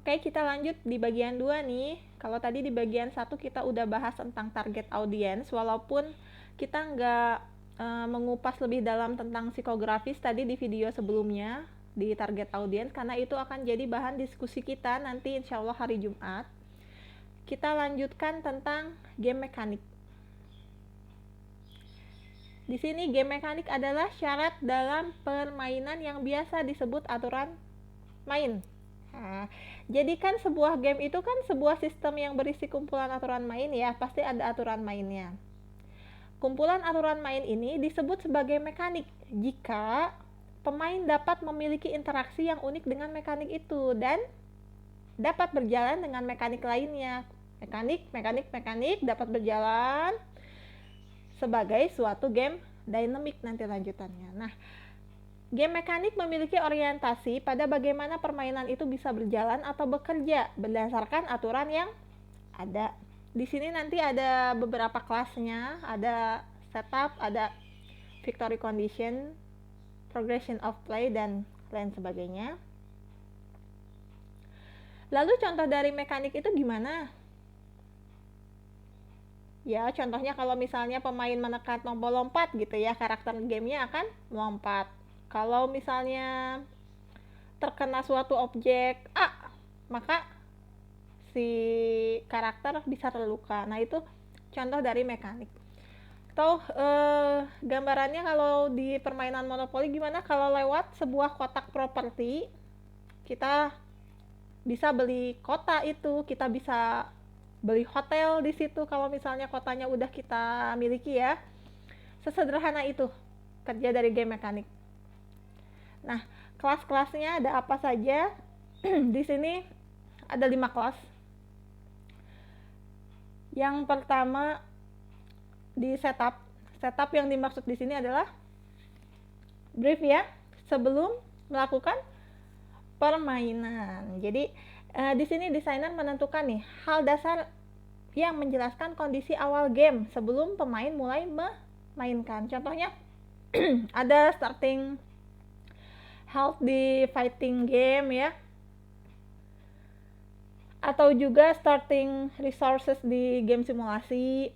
Oke, kita lanjut di bagian 2 nih. Kalau tadi di bagian 1 kita udah bahas tentang target audience, walaupun kita nggak mengupas lebih dalam tentang psikografis tadi di video sebelumnya di target audience, karena itu akan jadi bahan diskusi kita nanti insya Allah hari Jumat. Kita lanjutkan tentang game mekanik. Di sini game mekanik adalah syarat dalam permainan yang biasa disebut aturan main. Nah, jadi kan sebuah game itu kan sebuah sistem yang berisi kumpulan aturan main ya, pasti ada aturan mainnya. Kumpulan aturan main ini disebut sebagai mekanik jika pemain dapat memiliki interaksi yang unik dengan mekanik itu dan dapat berjalan dengan mekanik lainnya. Mekanik dapat berjalan sebagai suatu game dynamic nanti lanjutannya. Nah, game mekanik memiliki orientasi pada bagaimana permainan itu bisa berjalan atau bekerja berdasarkan aturan yang ada. Di sini nanti ada beberapa kelasnya, ada setup, ada victory condition, progression of play, dan lain sebagainya. Lalu contoh dari mekanik itu gimana? Ya, contohnya kalau misalnya pemain menekan tombol lompat gitu ya, karakter gamenya akan melompat. Kalau misalnya terkena suatu objek maka si karakter bisa terluka. Nah, itu contoh dari mekanik. Atau gambarannya kalau di permainan monopoli gimana kalau lewat sebuah kotak properti kita bisa beli kota itu, kita bisa beli hotel di situ kalau misalnya kotanya udah kita miliki ya. Sesederhana itu kerja dari game mekanik. Nah, kelas-kelasnya ada apa saja? Di sini ada 5 kelas. Yang pertama di setup. Setup yang dimaksud di sini adalah brief ya, sebelum melakukan permainan. Jadi di sini desainer menentukan nih hal dasar yang menjelaskan kondisi awal game sebelum pemain mulai memainkan. Contohnya ada starting health di fighting game ya, atau juga starting resources di game simulasi.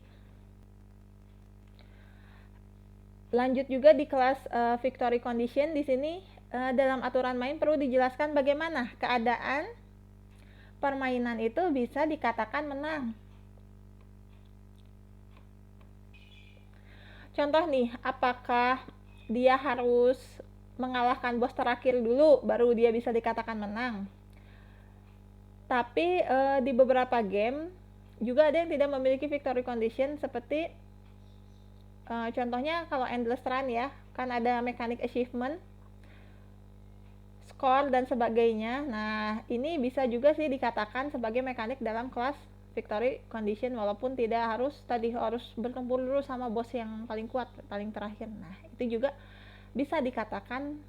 Lanjut juga di kelas victory condition. Di sini dalam aturan main perlu dijelaskan bagaimana keadaan permainan itu bisa dikatakan menang. Contoh nih, apakah dia harus mengalahkan bos terakhir dulu baru dia bisa dikatakan menang? Tapi di beberapa game juga ada yang tidak memiliki victory condition, seperti contohnya kalau Endless Run ya, kan ada mekanik achievement, score dan sebagainya. Nah, ini bisa juga sih dikatakan sebagai mekanik dalam kelas victory condition, walaupun tidak harus bertempur dulu sama bos yang paling kuat, paling terakhir. Nah, itu juga bisa dikatakan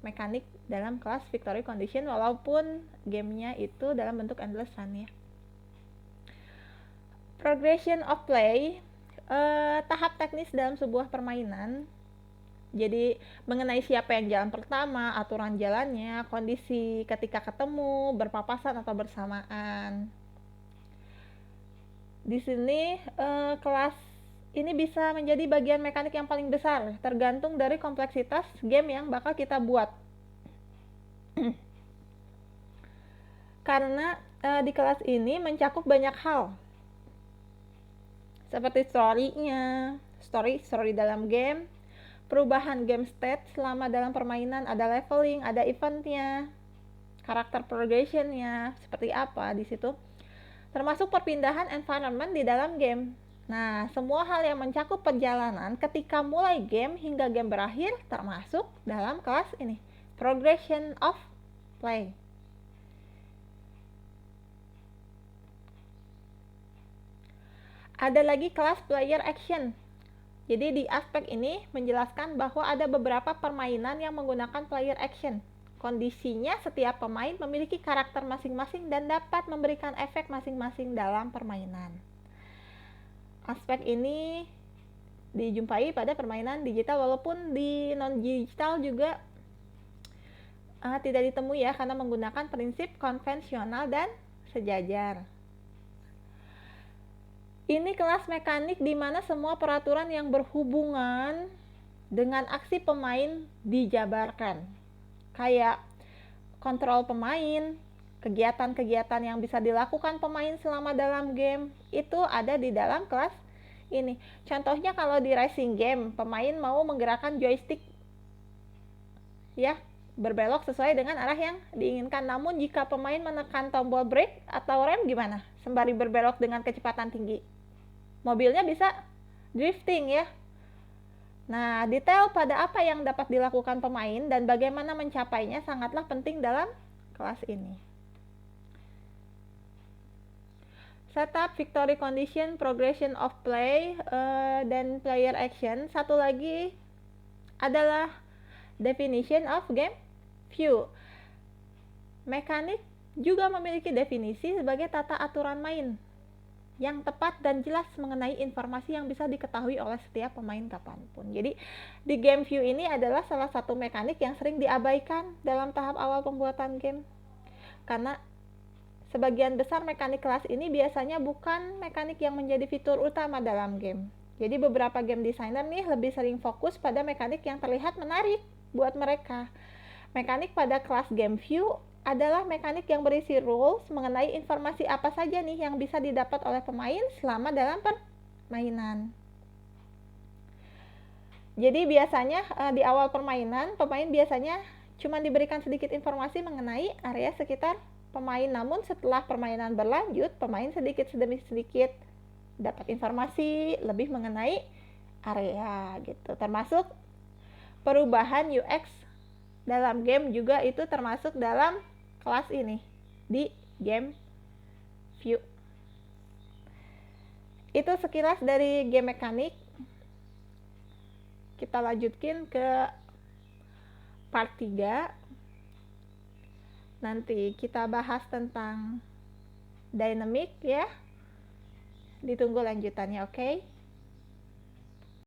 mekanik dalam kelas victory condition walaupun gamenya itu dalam bentuk endless run ya. Progression of play, tahap teknis dalam sebuah permainan. Jadi mengenai siapa yang jalan pertama, aturan jalannya, kondisi ketika ketemu, berpapasan atau bersamaan. Di sini kelas ini bisa menjadi bagian mekanik yang paling besar, tergantung dari kompleksitas game yang bakal kita buat. Karena di kelas ini mencakup banyak hal, seperti story dalam game, perubahan game state selama dalam permainan, ada leveling, ada eventnya, karakter progressionnya seperti apa di situ, termasuk perpindahan environment di dalam game. Nah, semua hal yang mencakup perjalanan ketika mulai game hingga game berakhir termasuk dalam kelas ini, progression of play. Ada lagi kelas player action. Jadi di aspek ini menjelaskan bahwa ada beberapa permainan yang menggunakan player action. Kondisinya setiap pemain memiliki karakter masing-masing dan dapat memberikan efek masing-masing dalam permainan. Aspek ini dijumpai pada permainan digital, walaupun di non-digital juga tidak ditemui ya, karena menggunakan prinsip konvensional dan sejajar. Ini kelas mekanik di mana semua peraturan yang berhubungan dengan aksi pemain dijabarkan. Kayak kontrol pemain, kegiatan-kegiatan yang bisa dilakukan pemain selama dalam game, itu ada di dalam kelas ini. Contohnya kalau di racing game, pemain mau menggerakkan joystick ya, berbelok sesuai dengan arah yang diinginkan. Namun jika pemain menekan tombol brake atau rem gimana? Sembari berbelok dengan kecepatan tinggi, mobilnya bisa drifting ya. Nah, detail pada apa yang dapat dilakukan pemain dan bagaimana mencapainya sangatlah penting dalam kelas ini. Setup, victory condition, progression of play, dan player action. Satu lagi adalah definition of game view. Mekanik juga memiliki definisi sebagai tata aturan main yang tepat dan jelas mengenai informasi yang bisa diketahui oleh setiap pemain kapanpun. Jadi di game view ini adalah salah satu mekanik yang sering diabaikan dalam tahap awal pembuatan game, karena sebagian besar mekanik kelas ini biasanya bukan mekanik yang menjadi fitur utama dalam game. Jadi beberapa game designer nih lebih sering fokus pada mekanik yang terlihat menarik buat mereka. Mekanik pada kelas game view adalah mekanik yang berisi rules mengenai informasi apa saja nih yang bisa didapat oleh pemain selama dalam permainan. Jadi biasanya di awal permainan, pemain biasanya cuma diberikan sedikit informasi mengenai area sekitar pemain. Namun setelah permainan berlanjut, pemain sedikit demi sedikit dapat informasi lebih mengenai area gitu. Termasuk perubahan UX dalam game juga itu termasuk dalam kelas ini di game view. Itu sekilas dari game mekanik. Kita lanjutkan ke part 3. Nanti kita bahas tentang dynamic ya. Ditunggu lanjutannya, oke?